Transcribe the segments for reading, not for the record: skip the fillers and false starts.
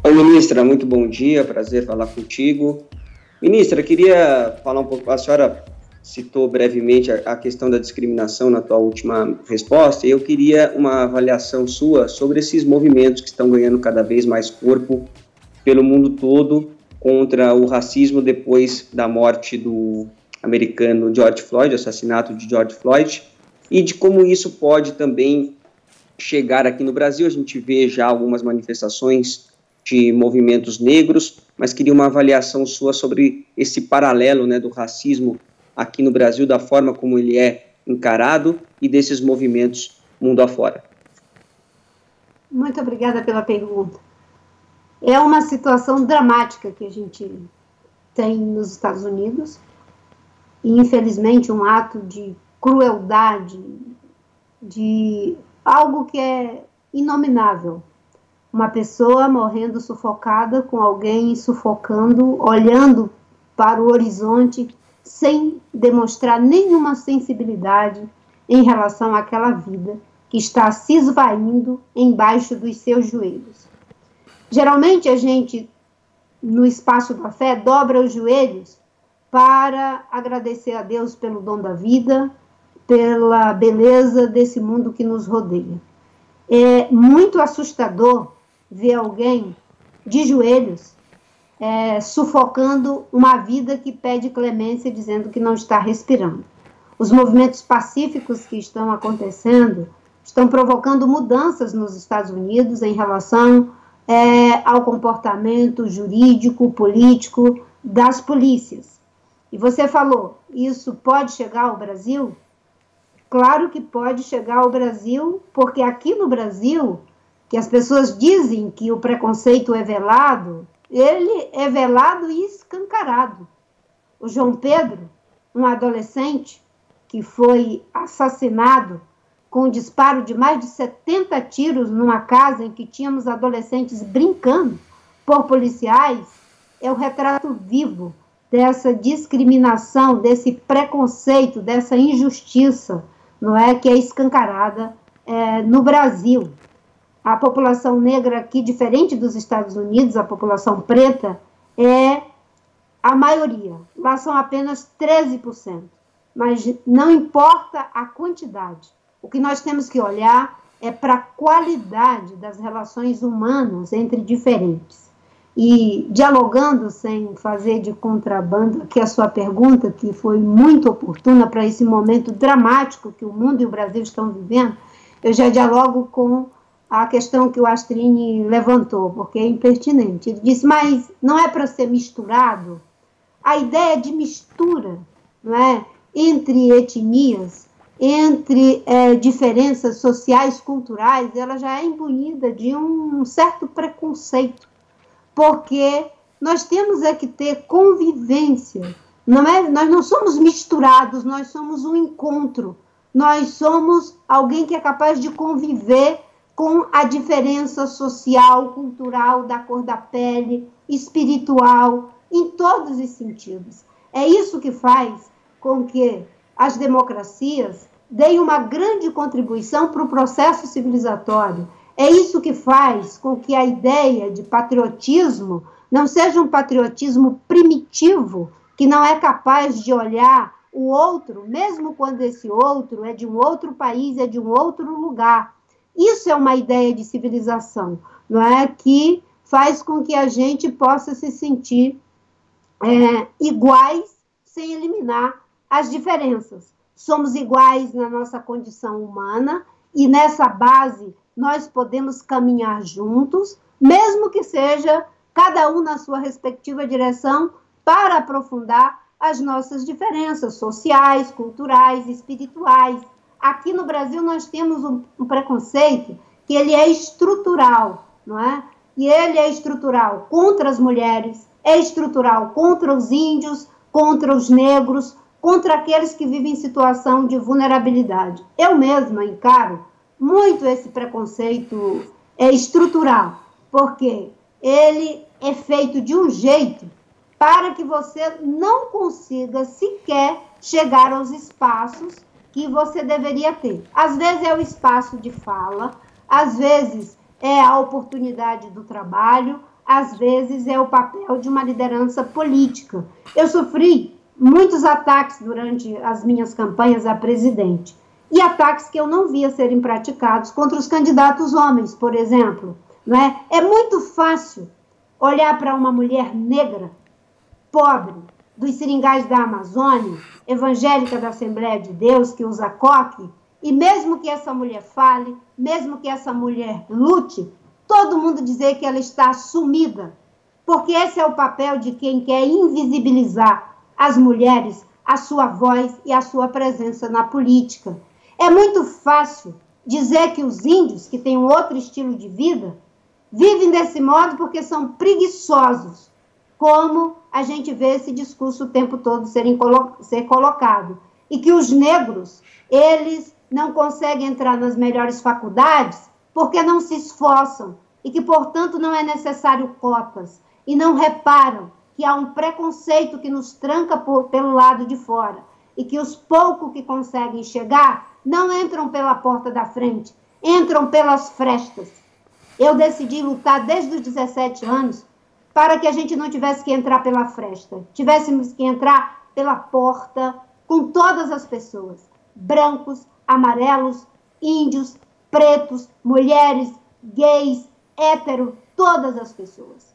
Oi, ministra, muito bom dia, prazer falar contigo. Ministra, queria falar um pouco, a senhora citou brevemente a questão da discriminação na tua última resposta, e eu queria uma avaliação sua sobre esses movimentos que estão ganhando cada vez mais corpo pelo mundo todo contra o racismo depois da morte do americano George Floyd, o assassinato de George Floyd, e de como isso pode também chegar aqui no Brasil. A gente vê já algumas manifestações de movimentos negros, mas queria uma avaliação sua sobre esse paralelo, né, do racismo aqui no Brasil, da forma como ele é encarado e desses movimentos mundo afora. Muito obrigada pela pergunta. É uma situação dramática que a gente tem nos Estados Unidos e, infelizmente, um ato de crueldade, de algo que é inominável. Uma pessoa morrendo sufocada, com alguém sufocando, olhando para o horizonte, sem demonstrar nenhuma sensibilidade em relação àquela vida que está se esvaindo embaixo dos seus joelhos. Geralmente a gente, no espaço da fé, dobra os joelhos para agradecer a Deus pelo dom da vida, pela beleza desse mundo que nos rodeia. É muito assustador ver alguém de joelhos sufocando uma vida que pede clemência, dizendo que não está respirando. Os movimentos pacíficos que estão acontecendo estão provocando mudanças nos Estados Unidos em relação ao comportamento jurídico, político das polícias. E você falou, isso pode chegar ao Brasil? Claro que pode chegar ao Brasil, porque aqui no Brasil, que as pessoas dizem que o preconceito é velado, ele é velado e escancarado. O João Pedro, um adolescente que foi assassinado com um disparo de mais de 70 tiros numa casa em que tínhamos adolescentes brincando por policiais, é o retrato vivo dessa discriminação, desse preconceito, dessa injustiça, não é, que é escancarada no Brasil. A população negra aqui, diferente dos Estados Unidos, a população preta é a maioria. Lá são apenas 13%. Mas não importa a quantidade. O que nós temos que olhar é para a qualidade das relações humanas entre diferentes. E dialogando, sem fazer de contrabando, aqui a sua pergunta, que foi muito oportuna para esse momento dramático que o mundo e o Brasil estão vivendo, eu já dialogo com a questão que o Astrini levantou, porque é impertinente. Ele disse, mas não é para ser misturado? A ideia de mistura, não é, entre etnias, entre diferenças sociais, culturais, ela já é imbuída de um certo preconceito, porque nós temos que ter convivência, nós não somos misturados, nós somos um encontro, nós somos alguém que é capaz de conviver com a diferença social, cultural, da cor da pele, espiritual, em todos os sentidos. É isso que faz com que as democracias deem uma grande contribuição para o processo civilizatório. É isso que faz com que a ideia de patriotismo não seja um patriotismo primitivo, que não é capaz de olhar o outro, mesmo quando esse outro é de um outro país, é de um outro lugar. Isso é uma ideia de civilização, não é? Que faz com que a gente possa se sentir iguais sem eliminar as diferenças. Somos iguais na nossa condição humana e nessa base nós podemos caminhar juntos, mesmo que seja cada um na sua respectiva direção, para aprofundar as nossas diferenças sociais, culturais, espirituais. Aqui no Brasil nós temos um preconceito que ele é estrutural, não é? E ele é estrutural contra as mulheres, é estrutural contra os índios, contra os negros, contra aqueles que vivem em situação de vulnerabilidade. Eu mesma encaro muito esse preconceito estrutural, porque ele é feito de um jeito para que você não consiga sequer chegar aos espaços que você deveria ter. Às vezes é o espaço de fala, às vezes é a oportunidade do trabalho, às vezes é o papel de uma liderança política. Eu sofri muitos ataques durante as minhas campanhas a presidente, e ataques que eu não via serem praticados contra os candidatos homens, por exemplo. Né? É muito fácil olhar para uma mulher negra, pobre, dos seringais da Amazônia, evangélica da Assembleia de Deus, que usa coque, e mesmo que essa mulher fale, mesmo que essa mulher lute, todo mundo dizer que ela está sumida, porque esse é o papel de quem quer invisibilizar as mulheres, a sua voz e a sua presença na política. É muito fácil dizer que os índios, que têm um outro estilo de vida, vivem desse modo porque são preguiçosos, como a gente vê esse discurso o tempo todo ser colocado. E que os negros, eles não conseguem entrar nas melhores faculdades porque não se esforçam e que, portanto, não é necessário cotas. E não reparam que há um preconceito que nos tranca pelo lado de fora e que os poucos que conseguem chegar não entram pela porta da frente, entram pelas frestas. Eu decidi lutar desde os 17 anos para que a gente não tivesse que entrar pela fresta, tivéssemos que entrar pela porta com todas as pessoas, brancos, amarelos, índios, pretos, mulheres, gays, hétero, todas as pessoas.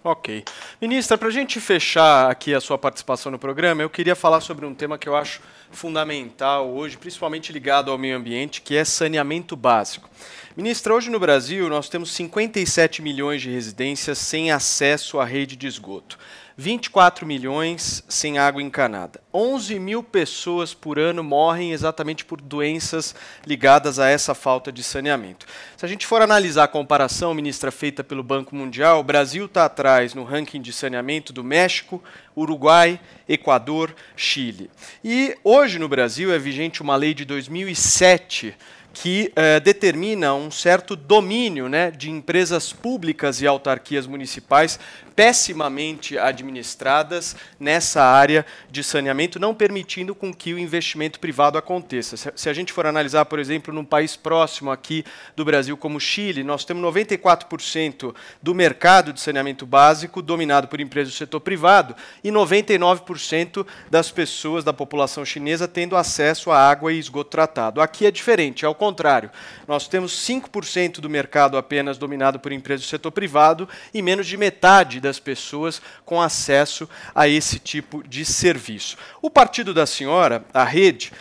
Ok. Ministra, para a gente fechar aqui a sua participação no programa, eu queria falar sobre um tema que eu acho fundamental hoje, principalmente ligado ao meio ambiente, que é saneamento básico. Ministra, hoje no Brasil nós temos 57 milhões de residências sem acesso à rede de esgoto. 24 milhões sem água encanada. 11 mil pessoas por ano morrem exatamente por doenças ligadas a essa falta de saneamento. Se a gente for analisar a comparação, ministra, feita pelo Banco Mundial, o Brasil está atrás no ranking de saneamento do México, Uruguai, Equador, Chile. E hoje no Brasil é vigente uma lei de 2007 que determina um certo domínio, né, de empresas públicas e autarquias municipais pessimamente administradas nessa área de saneamento, não permitindo com que o investimento privado aconteça. Se a gente for analisar, por exemplo, num país próximo aqui do Brasil, como Chile, nós temos 94% do mercado de saneamento básico dominado por empresas do setor privado e 99% das pessoas, da população chinesa, tendo acesso a água e esgoto tratado. Aqui é diferente, é o contrário. Nós temos 5% do mercado apenas dominado por empresas do setor privado e menos de metade das pessoas com acesso a esse tipo de serviço. O partido da senhora, a Rede,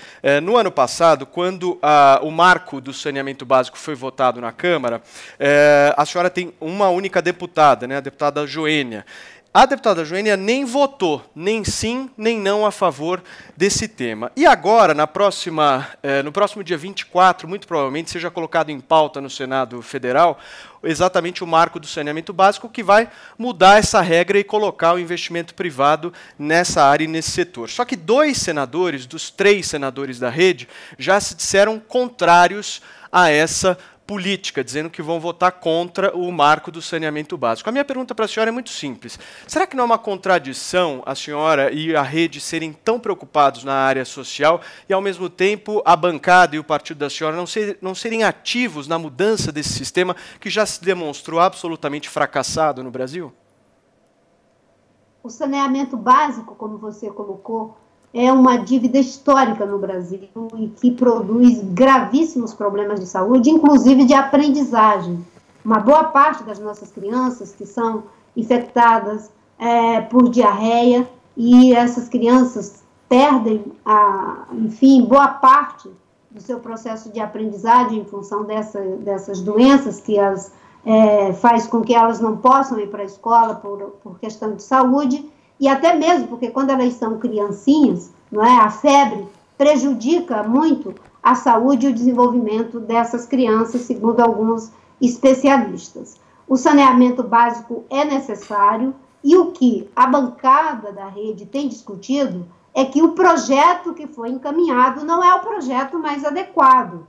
no ano passado, quando o marco do saneamento básico foi votado na Câmara, a senhora tem uma única deputada, né, a deputada Joênia. A deputada Joênia nem votou, nem sim, nem não a favor desse tema. E agora, no próximo dia 24, muito provavelmente seja colocado em pauta no Senado Federal, exatamente o marco do saneamento básico, que vai mudar essa regra e colocar o investimento privado nessa área e nesse setor. Só que 2 senadores, dos 3 senadores da Rede, já se disseram contrários a essa política, dizendo que vão votar contra o marco do saneamento básico. A minha pergunta para a senhora é muito simples. Será que não é uma contradição a senhora e a Rede serem tão preocupados na área social e, ao mesmo tempo, a bancada e o partido da senhora não serem ativos na mudança desse sistema que já se demonstrou absolutamente fracassado no Brasil? O saneamento básico, como você colocou, é uma dívida histórica no Brasil e que produz gravíssimos problemas de saúde, inclusive de aprendizagem. Uma boa parte das nossas crianças que são infectadas por diarreia e essas crianças perdem, enfim, boa parte do seu processo de aprendizagem em função dessas doenças que faz com que elas não possam ir para a escola por questão de saúde. E até mesmo porque quando elas são criancinhas, não é, a febre prejudica muito a saúde e o desenvolvimento dessas crianças, segundo alguns especialistas. O saneamento básico é necessário e o que a bancada da Rede tem discutido é que o projeto que foi encaminhado não é o projeto mais adequado.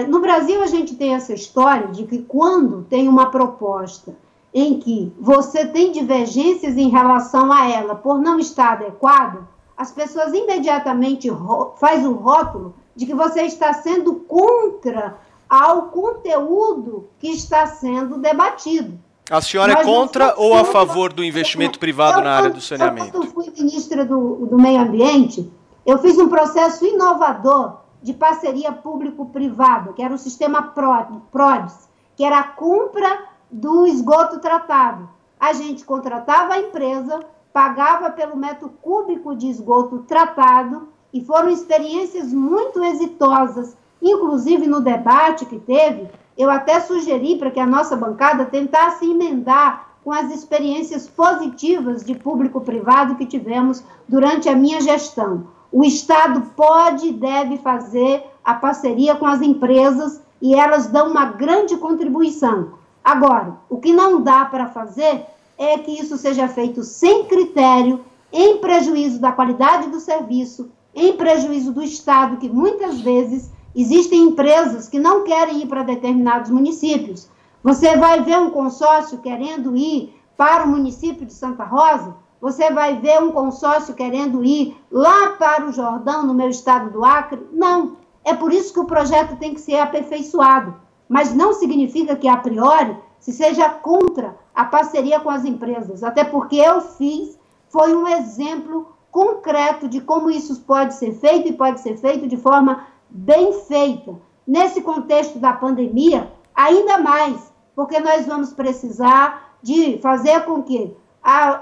No Brasil, a gente tem essa história de que quando tem uma proposta em que você tem divergências em relação a ela por não estar adequado, as pessoas imediatamente fazem o rótulo de que você está sendo contra ao conteúdo que está sendo debatido. A senhora é contra ou a favor do investimento privado na área do saneamento? Quando eu fui ministra do Meio Ambiente, eu fiz um processo inovador de parceria público-privada, que era o sistema PRODES, que era a compra do esgoto tratado. A gente contratava a empresa, pagava pelo metro cúbico de esgoto tratado, e foram experiências muito exitosas. Inclusive, no debate que teve, eu até sugeri para que a nossa bancada tentasse emendar com as experiências positivas de público-privado que tivemos durante a minha gestão. O Estado pode e deve fazer a parceria com as empresas e elas dão uma grande contribuição. Agora, o que não dá para fazer é que isso seja feito sem critério, em prejuízo da qualidade do serviço, em prejuízo do Estado, que muitas vezes existem empresas que não querem ir para determinados municípios. Você vai ver um consórcio querendo ir para o município de Santa Rosa, você vai ver um consórcio querendo ir lá para o Jordão, no meu estado do Acre. Não, é por isso que o projeto tem que ser aperfeiçoado. Mas não significa que, a priori, se seja contra a parceria com as empresas. Até porque eu fiz, foi um exemplo concreto de como isso pode ser feito e pode ser feito de forma bem feita. Nesse contexto da pandemia, ainda mais, porque nós vamos precisar de fazer com que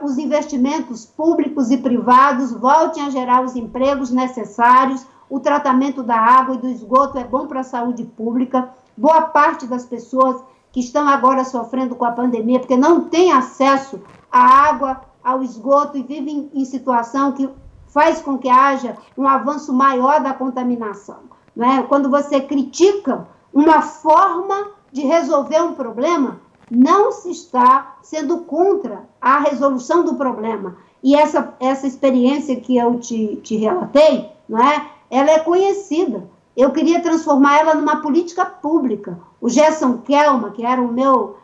os investimentos públicos e privados voltem a gerar os empregos necessários. O tratamento da água e do esgoto é bom para a saúde pública. Boa parte das pessoas que estão agora sofrendo com a pandemia, porque não têm acesso à água, ao esgoto, e vivem em situação que faz com que haja um avanço maior da contaminação. Né? Quando você critica uma forma de resolver um problema, não se está sendo contra a resolução do problema. E essa experiência que eu te relatei, não é? Ela é conhecida. Eu queria transformar ela numa política pública. O Gerson Kelma, que era o meu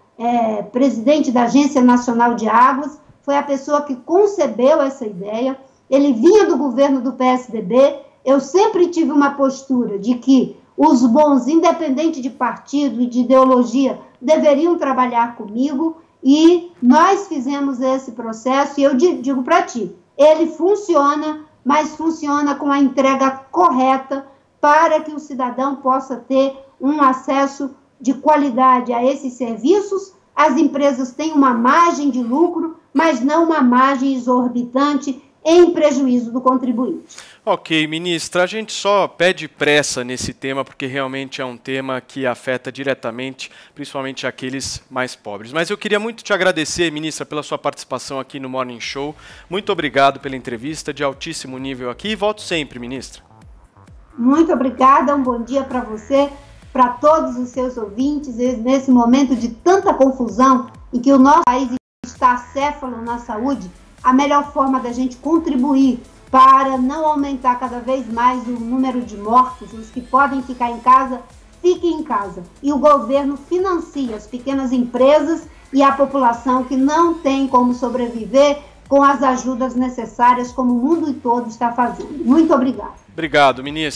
presidente da Agência Nacional de Águas, foi a pessoa que concebeu essa ideia. Ele vinha do governo do PSDB. Eu sempre tive uma postura de que os bons, independente de partido e de ideologia, deveriam trabalhar comigo, e nós fizemos esse processo, e eu digo para ti, ele funciona, mas funciona com a entrega correta para que o cidadão possa ter um acesso de qualidade a esses serviços. As empresas têm uma margem de lucro, mas não uma margem exorbitante em prejuízo do contribuinte. Ok, ministra, a gente só pede pressa nesse tema porque realmente é um tema que afeta diretamente, principalmente aqueles mais pobres. Mas eu queria muito te agradecer, ministra, pela sua participação aqui no Morning Show. Muito obrigado pela entrevista de altíssimo nível aqui e volto sempre, ministra. Muito obrigada, um bom dia para você, para todos os seus ouvintes, nesse momento de tanta confusão em que o nosso país está acéfalo na saúde. A melhor forma da gente contribuir para não aumentar cada vez mais o número de mortos, os que podem ficar em casa, fiquem em casa. E o governo financia as pequenas empresas e a população que não tem como sobreviver com as ajudas necessárias, como o mundo todo está fazendo. Muito obrigada. Obrigado, ministra.